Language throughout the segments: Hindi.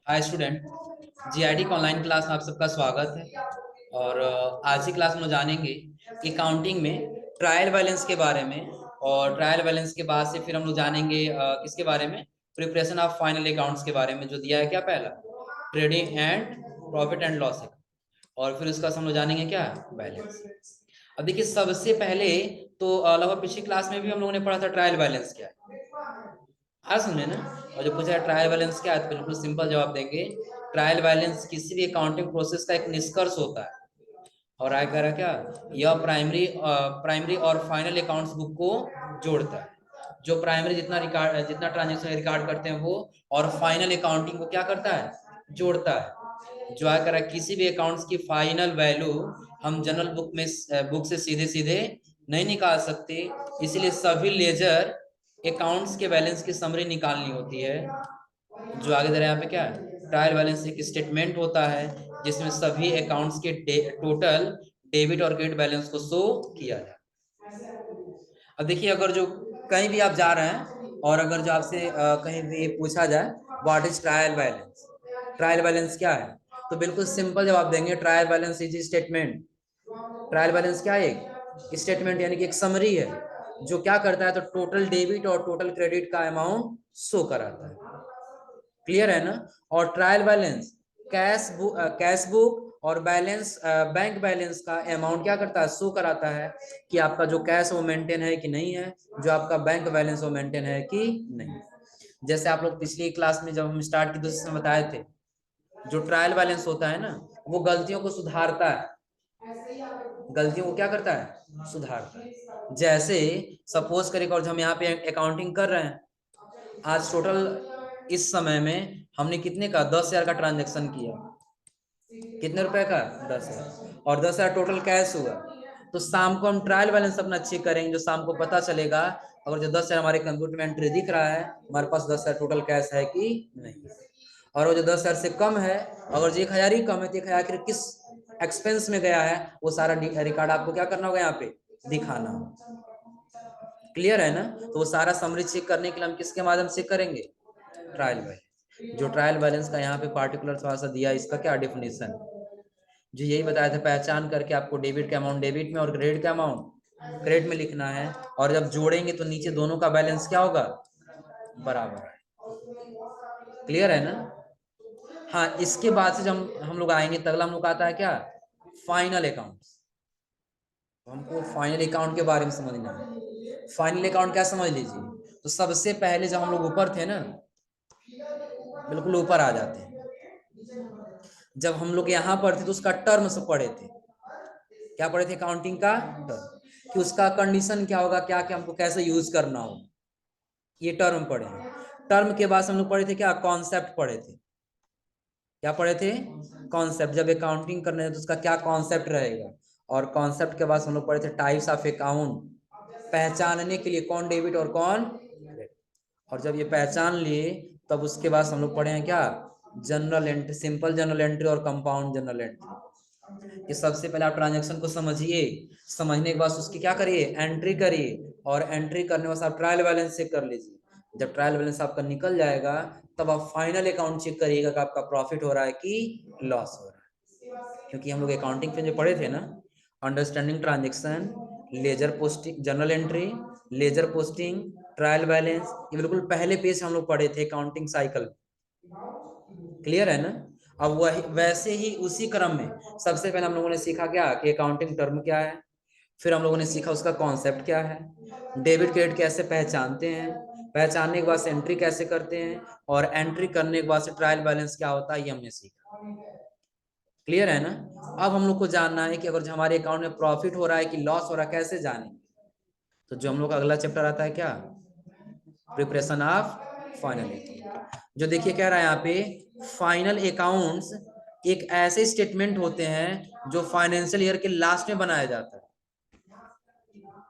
Hi student. जीआईटी का ऑनलाइन क्लास में आप सबका स्वागत है। और आज की क्लास में हम लोग जानेंगे कि काउंटिंग में ट्रायल बैलेंस के बारे में। और ट्रायल बैलेंस के बाद से फिर हम लोग जानेंगे किसके बारे में, प्रिपरेशन ऑफ फाइनल अकाउंट्स के बारे में, जो दिया है क्या पहला, trading and profit and loss account. और फिर उसका हम लोग जानेंगे क्या, बैलेंस। अब देखिए सबसे पहले तो लगभग पिछली क्लास में भी हम लोगों ने पढ़ा था ट्रायल बैलेंस क्या है, हाँ समझे ना। और जो पूछा ट्रायल बैलेंस क्या है तो बिल्कुल सिंपल जवाब देंगे, ट्रायल बैलेंस किसी भी अकाउंटिंग प्रोसेस का एक निष्कर्ष होता है। और आगे कह रहा क्या, यह प्राइमरी और फाइनल अकाउंट्स बुक को जोड़ता है। जो प्राइमरी जितना ट्रांजेक्शन रिकॉर्ड करते हैं वो, और फाइनल अकाउंटिंग को क्या करता है, जोड़ता है। जो आगे कह रहा किसी भी अकाउंट्स की फाइनल वैल्यू हम जनरल बुक से सीधे सीधे नहीं निकाल सकते, इसीलिए सभी लेजर अकाउंट्स के बैलेंस की समरी निकालनी होती है। जो आगे दे रहा है यहाँ पे क्या है, ट्रायल बैलेंस एक स्टेटमेंट होता है जिसमें सभी अकाउंट्स के टोटल डेबिट और क्रेडिट बैलेंस को शो किया जाए। अब देखिए अगर जो कहीं भी आप जा रहे हैं और अगर जो आपसे कहीं भी पूछा जाए what is trial balance, trial balance क्या है, तो बिल्कुल सिंपल जवाब देंगे, trial balance is statement. Trial balance क्या है, एक स्टेटमेंट यानी कि एक समरी है जो क्या करता है, तो टोटल डेबिट और टोटल क्रेडिट का अमाउंट शो कराता है। क्लियर है ना। और ट्रायल बैलेंस कैश बुक और बैलेंस बैंक बैलेंस का अमाउंट क्या करता है, शो कराता है कि आपका जो कैश वो मेंटेन है कि नहीं है, जो आपका बैंक बैलेंस वो मेंटेन है कि नहीं। जैसे आप लोग पिछली क्लास में जब हम स्टार्ट की तो बताए थे, जो ट्रायल बैलेंस होता है ना वो गलतियों को सुधारता है, गलतियों को क्या करता है, सुधारता है। जैसे सपोज करें और हम यहाँ पे अकाउंटिंग कर रहे हैं, आज टोटल इस समय में हमने कितने का 10,000 का ट्रांजेक्शन किया, कितने रुपए का, 10,000, और 10,000 टोटल कैश हुआ। तो शाम को हम ट्रायल बैलेंस अपना चेक करेंगे, जो शाम को पता चलेगा अगर जो 10,000 हमारे कंप्यूटर में एंट्री दिख रहा है, हमारे पास 10,000 टोटल कैश है कि नहीं। और वो जो 10,000 से कम है, अगर जो 1,000 ही कम है तो 1,000 आखिर किस एक्सपेंस में गया है, वो सारा रिकॉर्ड आपको क्या करना होगा, यहाँ पे दिखाना होगा। क्लियर है ना। तो वो सारा समरी चेक करने के लिए हम किसके माध्यम से करेंगे, ट्रायल बैलेंस। जो ट्रायल बैलेंस का यहाँ पे पार्टिकुलर थोड़ा सा दिया, इसका क्या डेफिनेशन, जो यही बताया था, पहचान करके आपको डेबिट का अमाउंट डेबिट में और क्रेडिट का अमाउंट क्रेडिट में लिखना है। और जब जोड़ेंगे तो नीचे दोनों का बैलेंस क्या होगा, बराबर है। क्लियर है ना। हाँ, इसके बाद से जब हम लोग आएंगे तो अगला हम लोग आता है क्या, फाइनल अकाउंट। हमको फाइनल अकाउंट के बारे में समझना है। फाइनल अकाउंट क्या समझ लीजिए, तो सबसे पहले जब हम लोग ऊपर थे ना, बिल्कुल ऊपर आ जाते हैं, जब हम लोग यहाँ पर थे तो उसका टर्म से पढ़े थे, क्या पढ़े थे, काउंटिंग का टर्म, कि उसका कंडीशन क्या होगा, क्या क्या हमको कैसे यूज करना हो, ये टर्म पढ़े। टर्म के बाद हम लोग पढ़े थे क्या, कॉन्सेप्ट पढ़े थे। क्या पढ़े थे, कॉन्सेप्ट। जब अकाउंटिंग करने हैं तो उसका क्या कॉन्सेप्ट रहेगा। और कॉन्सेप्ट के बाद हम लोग पढ़े थे टाइप्स ऑफ अकाउंट, पहचानने के लिए कौन डेबिट और कौन क्रेडिट। और जब ये पहचान लिए तब उसके बाद हम लोग पढ़े हैं क्या, general entry, simple general entry और कंपाउंड जनरल एंट्री। कि सबसे पहले आप ट्रांजेक्शन को समझिए, समझने के बाद उसकी क्या करिए, एंट्री करिए, और एंट्री करने के बाद आप ट्रायल बैलेंस चेक कर लीजिए। जब ट्रायल बैलेंस आपका निकल जाएगा तब आप फाइनल अकाउंट चेक करिएगा कि आपका प्रॉफिट हो रहा है कि लॉस हो रहा है। क्योंकि हम लोग अकाउंटिंग पे जो पढ़े थे ना, understanding transaction, ledger posting, general entry, ledger posting, trial balance, ये बिल्कुल पहले पेज हम लोग पढ़े थे अकाउंटिंग साइकिल। क्लियर है ना। अब वही वैसे ही उसी क्रम में सबसे पहले हम लोगों ने सीखा क्या, कि अकाउंटिंग टर्म क्या है, फिर हम लोगों ने सीखा उसका कॉन्सेप्ट क्या है, डेबिट क्रेडिट कैसे पहचानते हैं, पहचानने के बाद से एंट्री कैसे करते हैं, और एंट्री करने के बाद से ट्रायल बैलेंस क्या होता है, ये हमने सीखा। क्लियर है ना। अब हम लोग को जानना है कि अगर हमारे अकाउंट में प्रॉफिट हो रहा है कि लॉस हो रहा है, कैसे जानेंगे। तो जो हम लोग का अगला चैप्टर आता है क्या, प्रिपरेशन ऑफ फाइनल अकाउंट। जो देखिए कह रहा है यहाँ पे, फाइनल अकाउंट्स एक ऐसे स्टेटमेंट होते हैं जो फाइनेंशियल ईयर के लास्ट में बनाया जाता है।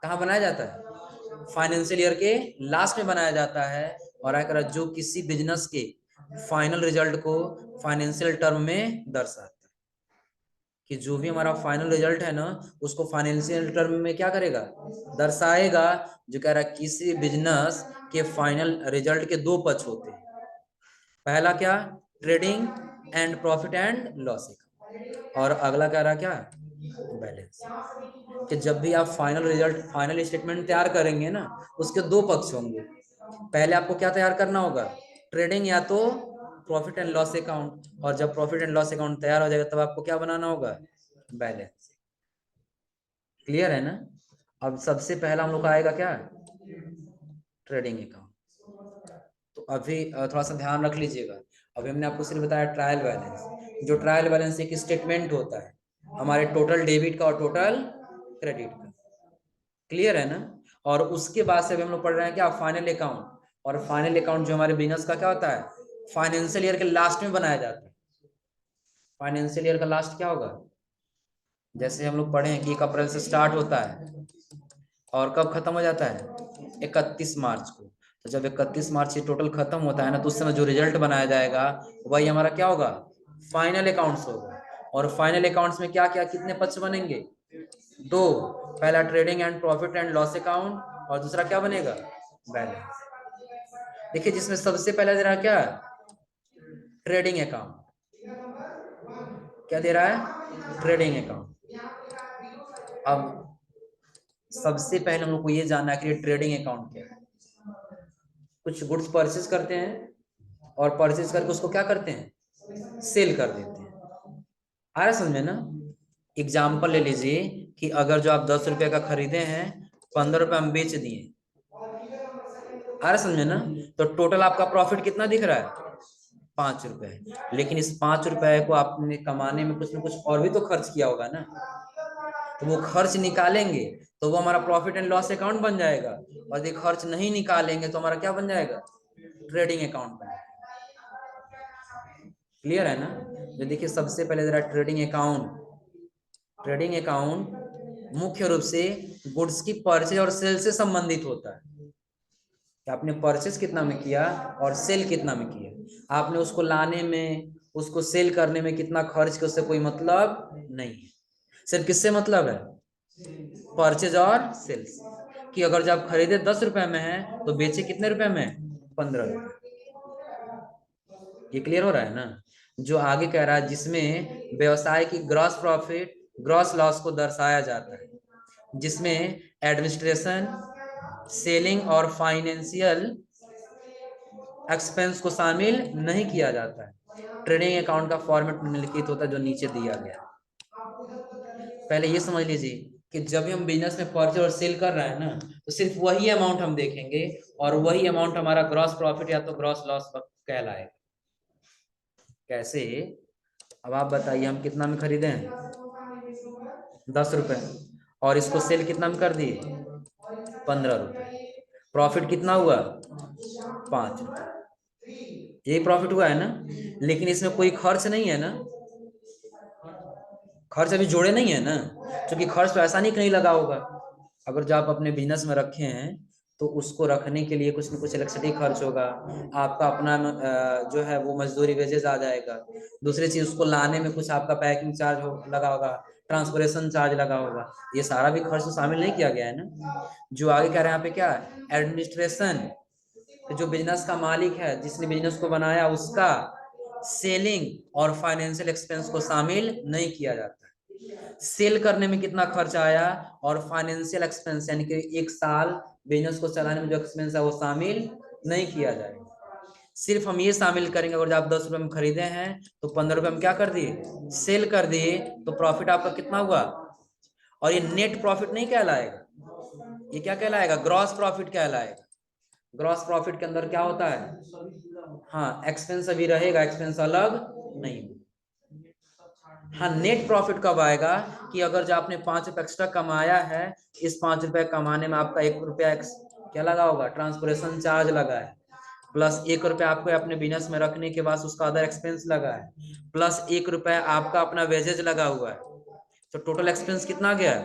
कहाँ बनाया जाता है, फाइनेंशियल ईयर के लास्ट में बनाया जाता है। और अगर जो किसी बिजनेस के फाइनल रिजल्ट को फाइनेंशियल टर्म में दर्शाता है, कि जो भी हमारा फाइनल रिजल्ट है ना उसको फाइनेंशियल टर्म में क्या करेगा, दर्शाएगा। जो कह रहा है किसी बिजनेस के फाइनल रिजल्ट के दो पक्ष होते हैं, पहला क्या, trading and profit and loss account. और अगला कह रहा क्या, बैलेंस, कि जब भी आप फाइनल रिजल्ट फाइनल स्टेटमेंट तैयार करेंगे ना, उसके दो पक्ष होंगे। पहले आपको क्या तैयार करना होगा, ट्रेडिंग या तो प्रॉफिट एंड लॉस अकाउंट, और जब प्रॉफिट एंड लॉस अकाउंट तैयार हो जाएगा तब आपको क्या बनाना होगा, बैलेंस। क्लियर है ना। अब सबसे पहला हम लोग का आएगा क्या, ट्रेडिंग अकाउंट। तो अभी थोड़ा सा ध्यान रख लीजिएगा। अभी हमने आपको सिर्फ बताया ट्रायल बैलेंस। जो ट्रायल बैलेंस एक स्टेटमेंट होता है हमारे टोटल डेबिट का और टोटल क्रेडिट का। क्लियर है ना। और उसके बाद से अभी हम लोग पढ़ रहे हैं क्या, फाइनल अकाउंट। और फाइनल अकाउंट जो हमारे बिजनेस का क्या होता है, फाइनेंशियल ईयर के लास्ट में बनाया जाता है। फाइनेंशियल ईयर का लास्ट क्या होगा, जैसे हम लोग पढ़े हैं कि 1 अप्रैल से स्टार्ट होता है और कब खत्म हो जाता है, 31 मार्च को। तो जब 31 मार्च से टोटल खत्म होता है ना, तो उस समय जो रिजल्ट बनाया जाएगा वही हमारा क्या होगा, फाइनल अकाउंट्स होगा। और फाइनल अकाउंट्स में क्या क्या कितने पक्ष बनेंगे, दो। पहला trading and profit and loss account, और दूसरा क्या बनेगा, बैलेंस। देखिए जिसमें सबसे पहले दे रहा है क्या, ट्रेडिंग अकाउंट। क्या दे रहा है, ट्रेडिंग अकाउंट। अब सबसे पहले हम लोग को ये जानना है कि ट्रेडिंग अकाउंट क्या है। कुछ गुड्स परचेज करते हैं और परचेज करके उसको क्या करते हैं, सेल कर देते हैं। आ रहा समझ में ना। एग्जाम्पल ले लीजिए कि अगर जो आप 10 रुपए का खरीदे हैं, 15 रुपए हम बेच दिए। आ रहा समझ में ना। तो टोटल आपका प्रॉफिट कितना दिख रहा है, 5 रुपए। लेकिन इस 5 रुपए को आपने कमाने में कुछ ना कुछ और भी तो खर्च किया होगा ना। तो वो खर्च निकालेंगे तो वो हमारा प्रॉफिट एंड लॉस अकाउंट बन जाएगा। और यदि खर्च नहीं निकालेंगे तो हमारा क्या बन जाएगा, ट्रेडिंग अकाउंट बन जाएगा। क्लियर है ना। जो देखिए सबसे पहले जरा ट्रेडिंग अकाउंट। ट्रेडिंग अकाउंट मुख्य रूप से गुड्स की परचेज और सेल से संबंधित होता है कि आपने परचेज कितना में किया और सेल कितना में किया। आपने उसको लाने में, उसको सेल करने में कितना खर्च किया, उससे कोई मतलब नहीं है। सिर्फ किससे मतलब है, परचेज और सेल्स। कि अगर जब आप खरीदे 10 रुपए में है तो बेचे कितने रुपए में, 15 रुपए। ये क्लियर हो रहा है ना। जो आगे कह रहा है जिसमें व्यवसाय की ग्रॉस प्रॉफिट ग्रॉस लॉस को दर्शाया जाता है, जिसमें एडमिनिस्ट्रेशन, सेलिंग और फाइनेंशियल एक्सपेंस को शामिल नहीं किया जाता है। ट्रेडिंग अकाउंट का फॉर्मेट निम्नलिखित होता है जो नीचे दिया गया। पहले ये समझ लीजिए कि जब भी हम बिजनेस में परचेज और सेल कर रहे हैं ना, तो सिर्फ वही अमाउंट हम देखेंगे और वही अमाउंट हमारा ग्रॉस प्रॉफिट या तो ग्रॉस लॉस कहलाएगा। कैसे, अब आप बताइए हम कितना में खरीदे हैं, 10 रुपए, और इसको सेल कितना में कर दिए, 15 रुपए। प्रॉफिट कितना हुआ, 5 रुपए। यही प्रॉफिट हुआ है ना। लेकिन इसमें कोई खर्च नहीं है ना, खर्च अभी जोड़े नहीं है ना, क्योंकि खर्च तो ऐसा नहीं कहीं लगा होगा। अगर जो आप अपने बिजनेस में रखे हैं तो उसको रखने के लिए कुछ न कुछ इलेक्ट्रिसिटी खर्च होगा, आपका अपना जो है वो मजदूरी वेजेस आ जाएगा। दूसरी चीज उसको लाने में कुछ आपका पैकिंग चार्ज लगा होगा, ट्रांसपोर्टेशन चार्ज लगा होगा। ये सारा भी खर्च तो शामिल नहीं किया गया है ना। जो आगे कह रहे हैं यहाँ पे क्या, एडमिनिस्ट्रेशन, जो बिजनेस का मालिक है जिसने बिजनेस को बनाया उसका सेलिंग और फाइनेंशियल एक्सपेंस को शामिल नहीं किया जाता। सेल करने में कितना खर्च आया और फाइनेंशियल एक्सपेंस यानी कि 1 साल बिजनेस को चलाने में जो एक्सपेंस है वो शामिल नहीं किया जाएगा। सिर्फ हम ये शामिल करेंगे अगर आप 10 रुपए में खरीदे हैं तो 15 रुपए में क्या कर दिए, सेल कर दिए, तो प्रॉफिट आपका कितना हुआ। और ये नेट प्रॉफिट नहीं कहलाएगा, ये क्या कहलाएगा, ग्रॉस प्रॉफिट कहलाएगा। ग्रॉस प्रॉफिट के अंदर क्या होता है, हाँ एक्सपेंस अभी रहेगा, एक्सपेंस अलग नहीं। हाँ नेट प्रॉफिट कब आएगा, कि अगर जो आपने 5 रुपए एक्स्ट्रा कमाया है, इस 5 रुपए कमाने में आपका 1 रुपया क्या लगा होगा, ट्रांसपोर्टेशन चार्ज लगा है, प्लस 1 रुपया आपको अपने बिजनेस में रखने के बाद उसका अदर एक्सपेंस लगा है, प्लस 1 रुपया आपका अपना वेजेज लगा हुआ है। तो टोटल एक्सपेंस कितना गया,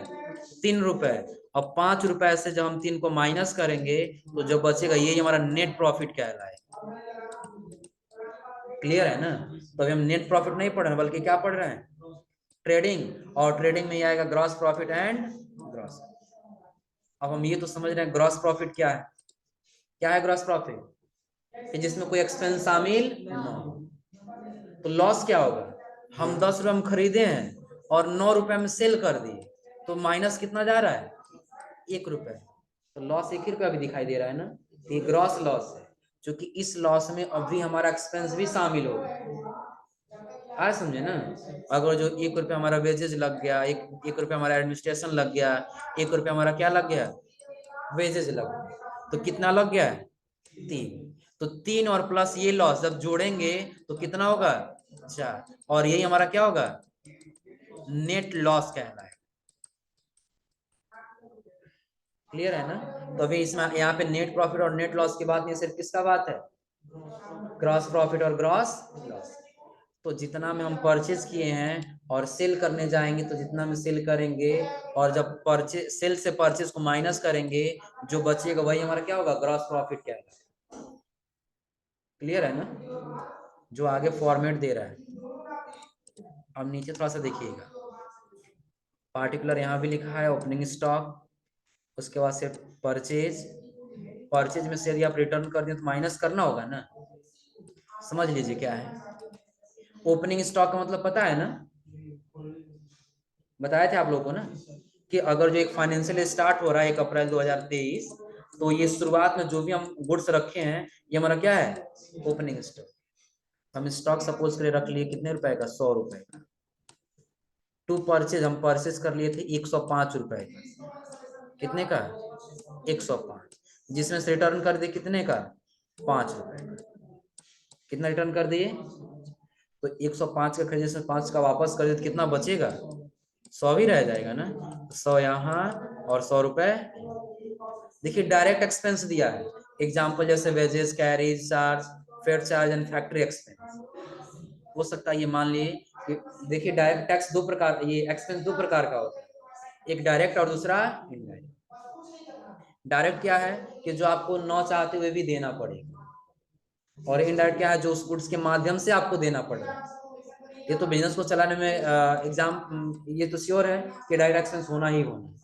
3 रुपए। अब 5 रुपए से जब हम 3 को माइनस करेंगे तो जो बचेगा यही हमारा नेट प्रॉफिट कहलाएगा। क्लियर है ना। तो अभी हम नेट प्रॉफिट नहीं पढ़ रहे बल्कि क्या पढ़ रहे हैं, ट्रेडिंग। और ट्रेडिंग में आएगा ग्रॉस प्रॉफिट एंड ग्रॉस। अब हम ये तो समझ रहे हैं ग्रॉस प्रॉफिट क्या है। क्या है ग्रॉस प्रॉफिट, कि जिसमें कोई एक्सपेंस शामिल ना हो। तो लॉस क्या होगा, हम 10 रुपए में खरीदे हैं और 9 रुपए में सेल कर दिए, तो माइनस कितना जा रहा है, 1 रुपए। तो लॉस 1 ही रुपया भी दिखाई दे रहा है ना, ये ग्रॉस लॉस है, क्योंकि इस लॉस में अभी हमारा एक्सपेंस भी शामिल होगा। आज समझे ना, अगर जो 1 रुपया हमारा वेजेज लग गया, एक रुपया हमारा एडमिनिस्ट्रेशन लग गया, 1 रुपया हमारा क्या लग गया, वेजेज लग गया, तो कितना लग गया, 3। तो 3 और प्लस ये लॉस जब जोड़ेंगे तो कितना होगा, 4, और यही हमारा क्या होगा, नेट लॉस कहलाएगा। क्लियर है ना। तो अभी इसमें यहाँ पे नेट प्रॉफिट और नेट लॉस की बात नहीं, सिर्फ किसका बात है, ग्रॉस प्रॉफिट और ग्रॉस लॉस। तो जितना में हम परचेज किए हैं और सेल करने जाएंगे तो जितना में सेल करेंगे, और जब परचेज सेल से परचेज को माइनस करेंगे, जो बचेगा वही हमारा क्या होगा, ग्रॉस प्रॉफिट क्या है। क्लियर है ना, जो आगे फॉर्मेट दे रहा है। अब नीचे थोड़ा सा देखिएगा, पार्टिकुलर यहाँ भी लिखा है ओपनिंग स्टॉक, उसके बाद से परचेज, परचेज में से यदि आप रिटर्न कर दें तो माइनस करना होगा ना। समझ लीजिए क्या है ओपनिंग स्टॉक का मतलब, पता है ना, बताए थे आप लोगों को ना, कि अगर जो एक फाइनेंशियल स्टार्ट हो रहा है 1 अप्रैल 2023, तो ये शुरुआत में जो भी हम गुड्स रखे हैं ये हमारा क्या है, ओपनिंग स्टॉक। हम स्टॉक सपोज करे रख लिए कितने रुपए का, 100 रुपए का। टू परचेज हम परचेज कर लिए थे 105 रुपए का, कितने का, 105, जिसमें से रिटर्न कर दिए कितने का, 5 रुपए का। कितना रिटर्न कर दिए, तो 105 का खरीदे से 5 का वापस कर दिए तो कितना बचेगा, 100 ही रह जाएगा ना। 100 यहाँ और 100 रुपए। देखिए डायरेक्ट एक्सपेंस दिया है, एग्जाम्पल जैसे wages, carriage charge, fair charge and factory expense. हो सकता है ये मान लिए कि, देखिए डायरेक्ट टैक्स दो प्रकार, ये एक्सपेंस दो प्रकार का होता है, एक डायरेक्ट और दूसरा इनडायरेक्ट। डायरेक्ट क्या है कि जो आपको न चाहते हुए भी देना पड़ेगा, और इनडायरेक्ट क्या है, जो उस गुड्स के माध्यम से आपको देना पड़ेगा। ये तो बिजनेस को चलाने में ये तो श्योर है कि डायरेक्ट एक्सपेंस होना ही होना।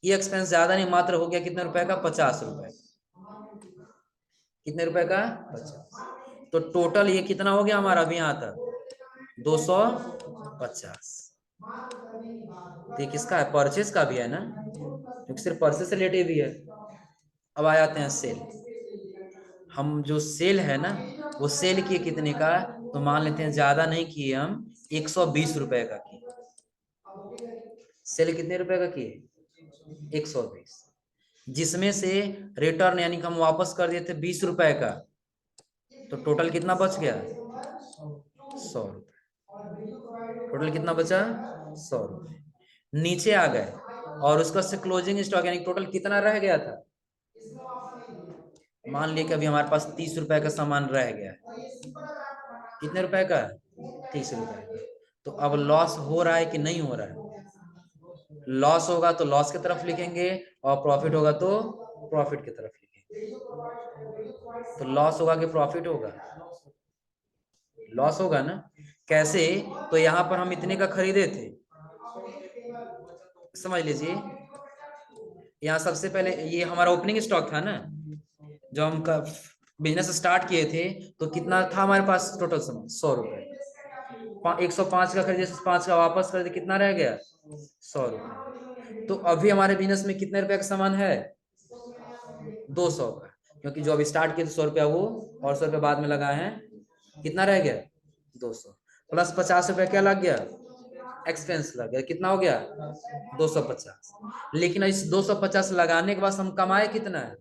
ये एक्सपेंस ज्यादा नहीं, मात्र हो गया कितने रुपए का, 50 रुपए। कितने रुपए का, 50। तो टोटल ये कितना हो गया हमारा अभी यहाँ तक, 250। तो ये किसका है, परचेज का भी है ना, क्योंकि सिर्फ परचेज से रिलेटेड भी है। अब आ जाते हैं सेल। हम जो सेल है ना, वो सेल किए कितने का, तो मान लेते हैं ज्यादा नहीं किए हम, 120 रुपए का किए। सेल कितने रुपए का किए, 120, जिसमें से रिटर्न यानी कि हम वापस कर दिए थे 20 रुपए का, तो टोटल कितना बच गया, 100 रुपए। टोटल कितना बचा, 100 रुपए। नीचे आ गए और उसका से क्लोजिंग स्टॉक यानी टोटल कितना रह गया था, मान लिया कि अभी हमारे पास 30 रुपए का सामान रह गया है। कितने रुपए का, 30 रुपए। तो अब लॉस हो रहा है कि नहीं हो रहा है, लॉस होगा तो लॉस की तरफ लिखेंगे, और प्रॉफिट होगा तो प्रॉफिट की तरफ लिखेंगे। तो लॉस होगा कि प्रॉफिट होगा, लॉस होगा ना। कैसे, तो यहाँ पर हम इतने का खरीदे थे, समझ लीजिए, यहाँ सबसे पहले ये हमारा ओपनिंग स्टॉक था ना, जो हम बिजनेस स्टार्ट किए थे, तो कितना था हमारे पास टोटल सामान, 100 रुपए। 105 का खरीदे, 5 का वापस कर दे, कितना रह गया, 100 रुपए। तो अभी हमारे बिजनेस में कितने रुपए का सामान है, 200 का, क्योंकि जो अभी स्टार्ट किए थे 100 रुपया वो, और 100 रुपया बाद में लगाए हैं, कितना रह गया, 200, प्लस 50 रुपया क्या लग गया, एक्सपेंस लग गया, कितना हो गया, 250। लेकिन इस 250 लगाने के बाद हम कमाए कितना है,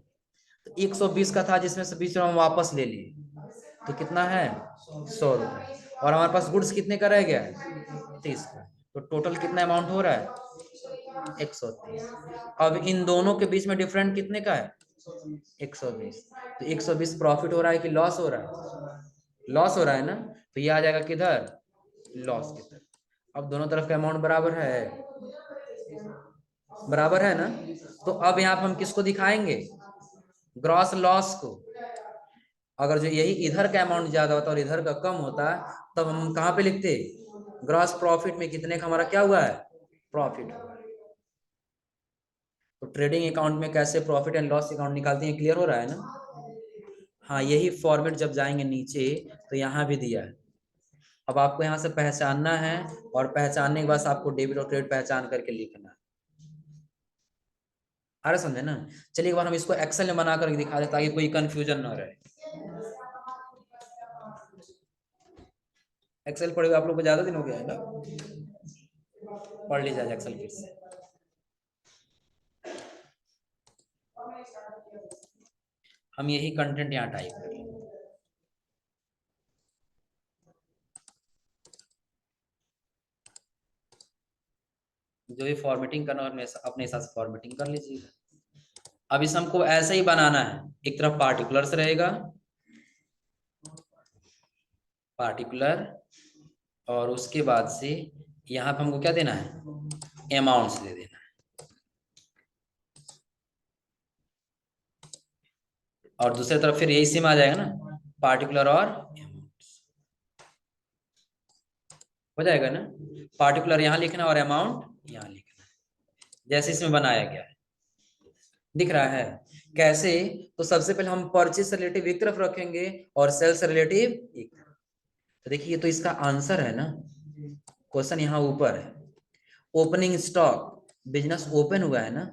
तो 120 का था, जिसमें से 20 रुपया हम वापस ले लिए, तो कितना है, 100 रुपए। और हमारे पास गुड्स कितने का रह गया है, 30 का। तो टोटल कितना अमाउंट हो रहा है, 130। अब इन दोनों के बीच में डिफरेंट कितने का है, 120। तो 120 प्रॉफिट हो रहा है कि लॉस हो रहा है, लॉस हो रहा है ना। तो ये आ जाएगा किधर, लॉस की तरफ। अब दोनों तरफ का अमाउंट बराबर है, बराबर है ना। तो अब यहाँ पे हम किसको दिखाएंगे, ग्रॉस लॉस को। अगर जो यही इधर का अमाउंट ज्यादा होता और इधर का कम होता, तब हम कहाँ पे लिखते, ग्रॉस प्रॉफिट में कितने का हमारा क्या हुआ है, प्रॉफिट हुआ है। तो ट्रेडिंग अकाउंट में कैसे प्रॉफिट एंड लॉस अकाउंट निकालते हैं, क्लियर हो रहा है ना। हाँ, यही फॉर्मेट जब जाएंगे नीचे तो यहाँ भी दिया है, अब आपको यहाँ से पहचानना है और पहचानने के बाद आपको डेबिट और क्रेडिट पहचान करके लिखना है। आ रहा समझे ना? चलिए एक बार हम इसको एक्सेल में बना करके दिखा दें ताकि कोई कंफ्यूजन ना रहे। एक्सेल पढ़े हुए आप लोग को ज्यादा दिन हो गया है ना, पढ़ लीजिए एक्सेल फिर से। हम यही कंटेंट यहाँ टाइप करेंगे। जो भी फॉर्मेटिंग करना है अपने हिसाब से फॉर्मेटिंग कर लीजिएगा। अब इस हमको ऐसे ही बनाना है, एक तरफ पार्टिकुलर्स रहेगा, पार्टिकुलर, और उसके बाद से यहाँ पे हमको क्या देना है, अमाउंट्स दे देना है। और दूसरी तरफ फिर यही सेम आ जाएगा ना, पार्टिकुलर और अमाउंट्स हो जाएगा ना। पार्टिकुलर यहाँ लिखना और अमाउंट यहाँ लिखना, जैसे इसमें बनाया गया है। दिख रहा है कैसे? तो सबसे पहले हम परचेज से रिलेटिव एक तरफ रखेंगे और सेल से रिलेटिव एक तरफ। तो देखिए तो इसका आंसर है ना, क्वेश्चन यहाँ ऊपर है, ओपनिंग स्टॉक, बिजनेस ओपन हुआ है ना,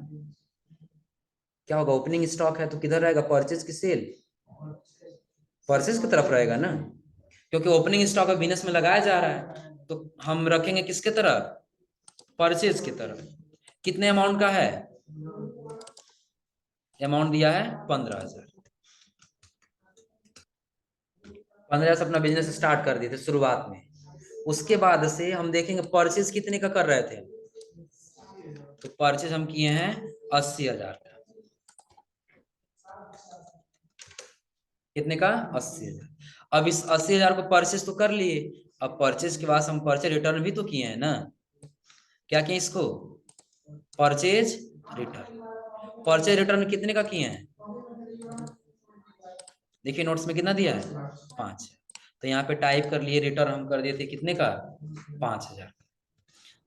क्या होगा, ओपनिंग स्टॉक है तो किधर रहेगा, परचेज की सेल, परचेज की तरफ रहेगा ना, क्योंकि ओपनिंग स्टॉक बिजनेस में लगाया जा रहा है, तो हम रखेंगे किसके तरफ, परचेज की तरफ। कितने अमाउंट का है, अमाउंट दिया है 15,000। 15,000 से अपना बिजनेस स्टार्ट कर दिए थे शुरुआत में। उसके बाद से हम देखेंगे परचेज कितने का कर रहे थे, तो परचेज हम किए हैं 80,000 का। कितने का, 80,000। अब इस 80,000 को परचेज तो कर लिए, अब परचेज के बाद हम परचेज रिटर्न भी तो किए हैं ना, क्या किए इसको, परचेज रिटर्न। परचेज रिटर्न कितने का किए हैं, देखिए नोट्स में कितना दिया है, 5। तो यहाँ पे टाइप कर लिए, रिटर्न हम कर दिए थे कितने का, 5,000।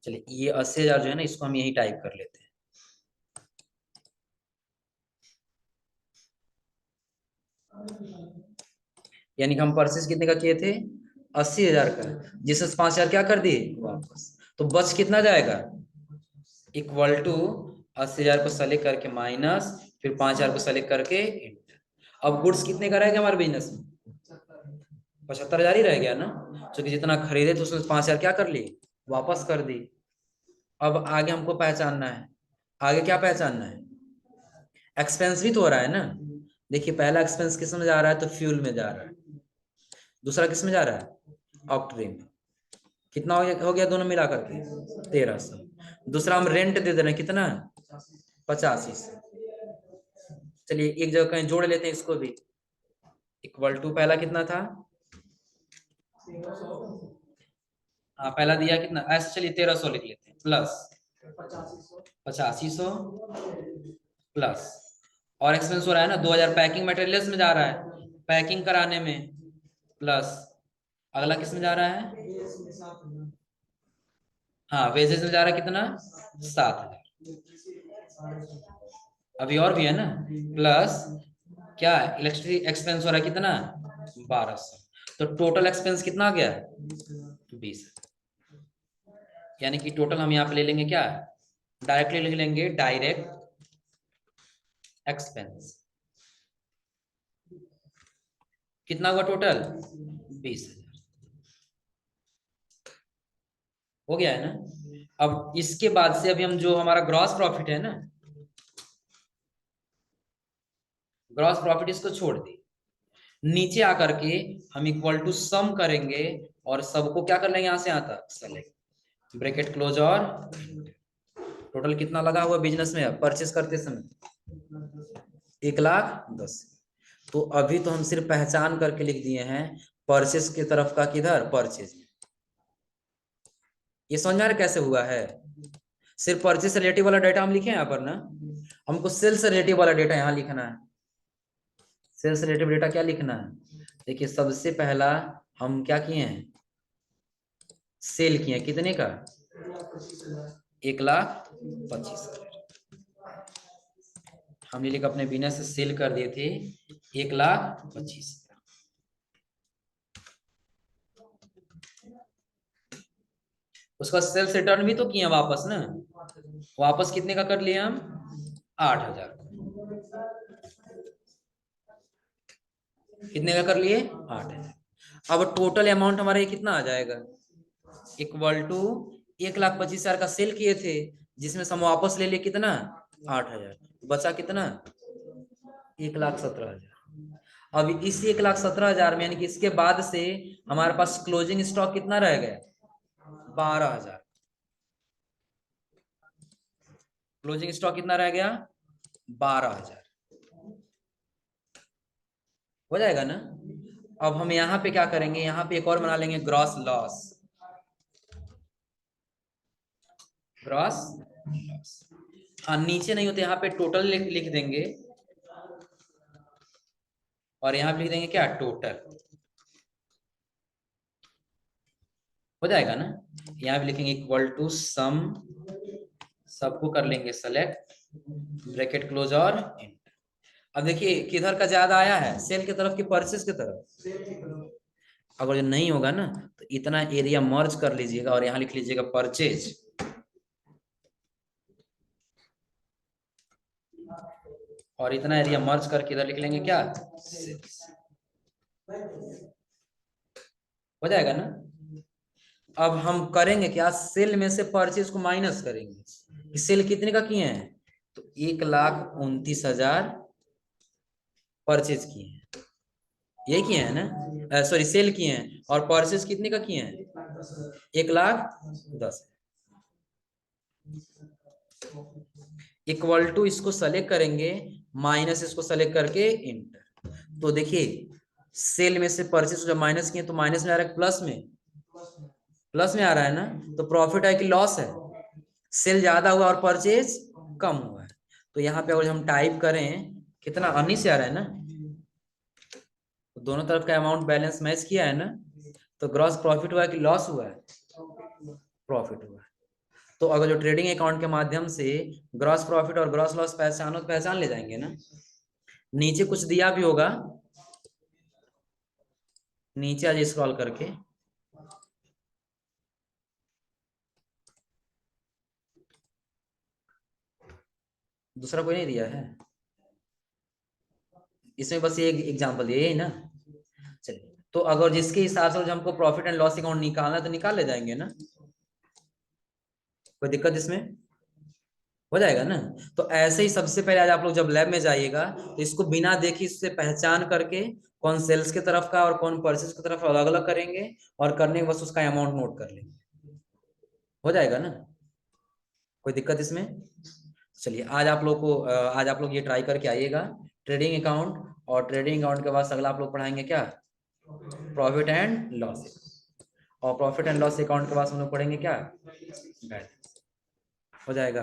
चलिए ये 80,000 जो है ना, इसको हम यही टाइप कर लेते हैं। यानी कि हम परचेज कितने का किए थे, 80,000 का, जिससे 5,000 क्या कर दिए वापस, तो बच कितना जाएगा, इक्वल टू 80,000 को सेलेक्ट करके माइनस, फिर 5,000 को सेलेक्ट करके इंटर। अब गुड्स कितने का रह गया हमारे बिजनेस में, 75,000 ही रह गया ना, क्योंकि जितना खरीदे तो उसमें 5,000 क्या कर ली, वापस कर दी। अब आगे हमको पहचानना है, आगे क्या पहचानना है, एक्सपेंस भी तो हो रहा है ना। देखिए पहला एक्सपेंस किस में जा रहा है, तो फ्यूल में जा रहा है, दूसरा किस में जा रहा है, ऑक्ट्री में। कितना हो गया दोनों मिला करके 1,300। दूसरा हम रेंट दे दे रहे हैं कितना, 8500। चलिए एक जगह कहीं जोड़ लेते हैं इसको भी, इक्वल टू पहला कितना था, हाँ पहला दिया कितना, ऐसे चलिए 1,300 लिख लेते हैं, प्लस 8500 प्लस, और एक्सपेंस हो रहा है ना 2,000 पैकिंग मटेरियल्स में जा रहा है, पैकिंग कराने में, प्लस अगला किस में जा रहा है, हाँ वेजेस में जा रहा है कितना, 7,000। अभी और भी है ना, प्लस क्या इलेक्ट्रिसिटी एक्सपेंस हो रहा है कितना, 1,200। तो टोटल एक्सपेंस कितना आ गया, 20। यानी कि टोटल हम यहाँ पे ले लेंगे क्या, डायरेक्टली लिख लेंगे डायरेक्ट एक्सपेंस, कितना हुआ टोटल, 20,000। हो गया है ना। अब इसके बाद से अभी हम जो हमारा ग्रॉस प्रॉफिट है ना, ग्रॉस प्रॉफिट इसको छोड़ दी, नीचे आकर के हम इक्वल टू सम करेंगे और सबको क्या कर लेंगे, यहां से यहां तक सेलेक्ट, ब्रैकेट क्लोज, और टोटल कितना लगा हुआ बिजनेस में परचेस करते समय, 1,10,000। तो अभी तो हम सिर्फ पहचान करके लिख दिए हैं परचेस की तरफ का, किधर, परचेज। ये समझ में कैसे हुआ है, सिर्फ परचेस से रिलेटिव वाला डाटा हम लिखे यहाँ पर ना, हमको सेल्स से रिलेटिव वाला डाटा यहाँ लिखना है। सेल्स से रिलेटिव डाटा क्या लिखना है, देखिए सबसे पहला हम क्या किए हैं, सेल किए कितने का, 1,25,000। हमने लिखा अपने बिजनेस से सेल कर दिए थे 1,25,000। उसका सेल्स रिटर्न भी तो किया वापस ना, वापस कितने का कर लिया हम, 8,000। कितने का कर लिए, 8,000। अब टोटल अमाउंट हमारा ये कितना आ जाएगा, इक्वल टू 1,25,000 का सेल किए थे, जिसमें से हम वापस ले लिए कितना, 8,000। बचा कितना, 1,17,000। अब इस 1,17,000 में यानी कि इसके बाद से हमारे पास क्लोजिंग स्टॉक कितना रह गया, 12,000। क्लोजिंग स्टॉक कितना रह गया, 12,000। हो जाएगा ना। अब हम यहाँ पे क्या करेंगे, यहाँ पे एक और बना लेंगे, ग्रॉस लॉस। ग्रॉस लॉस, हाँ नीचे नहीं होते, यहाँ पे टोटल लिख देंगे, और यहाँ पे लिख देंगे क्या, टोटल। हो जाएगा ना। यहाँ पे लिखेंगे इक्वल टू सम, सबको कर लेंगे सेलेक्ट, ब्रैकेट क्लोज और एंटर। अब देखिए किधर का ज्यादा आया है, सेल की तरफ की परचेस की तरफ। अगर जो नहीं होगा ना तो इतना एरिया मर्ज कर लीजिएगा और यहाँ लिख लीजिएगा परचेज, और इतना एरिया मर्ज करके इधर लिख लेंगे क्या, सेल्स। हो जाएगा ना। अब हम करेंगे क्या, सेल में से परचेज को माइनस करेंगे। सेल कितने का किए हैं, तो 1,29,000 परचेज किए हैं, यही किए हैं ना, सॉरी सेल किए हैं, और परचेज कितने का किए हैं, 1,10,000। इक्वल टू इसको सेलेक्ट करेंगे, माइनस इसको सेलेक्ट करके इंटर। तो देखिए सेल में से परचेज जब माइनस किए तो माइनस में आ रहा है, प्लस में, प्लस में आ रहा है ना, तो प्रॉफिट है कि लॉस है, सेल ज्यादा हुआ और परचेज कम हुआ है। तो यहाँ पे अगर हम टाइप करें, कितना 19 से आ रहा है ना, तो दोनों तरफ का अमाउंट बैलेंस मैच किया है ना, तो ग्रॉस प्रॉफिट हुआ है कि लॉस हुआ है, प्रॉफिट हुआ है। तो अगर जो ट्रेडिंग अकाउंट के माध्यम से ग्रॉस प्रॉफिट और ग्रॉस लॉस पहचानो तो पहचान ले जाएंगे ना। नीचे कुछ दिया भी होगा, नीचे आज स्क्रॉल करके, दूसरा कोई नहीं दिया है इसमें, बस ये एग्जांपल दिया है ना। चलिए तो अगर जिसके हिसाब से हमको प्रॉफिट एंड लॉस अकाउंट निकालना है तो निकाल ले जाएंगे ना, कोई दिक्कत इसमें, हो जाएगा ना। तो ऐसे ही सबसे पहले आज आप लोग जब लैब में जाइएगा तो इसको बिना देखे इससे पहचान करके कौन सेल्स की तरफ का और कौन परचेज की तरफ अलग अलग करेंगे, और करने के बस उसका अमाउंट नोट कर लेंगे। हो जाएगा ना, कोई दिक्कत इसमें। चलिए आज आप लोग ये ट्राई करके आइएगा, ट्रेडिंग अकाउंट, और ट्रेडिंग अकाउंट के बाद अगला आप लोग पढ़ाएंगे क्या, प्रॉफिट एंड लॉस, और प्रॉफिट एंड लॉस अकाउंट के बाद हम लोग पढ़ेंगे क्या, बैलेंस। हो जाएगा।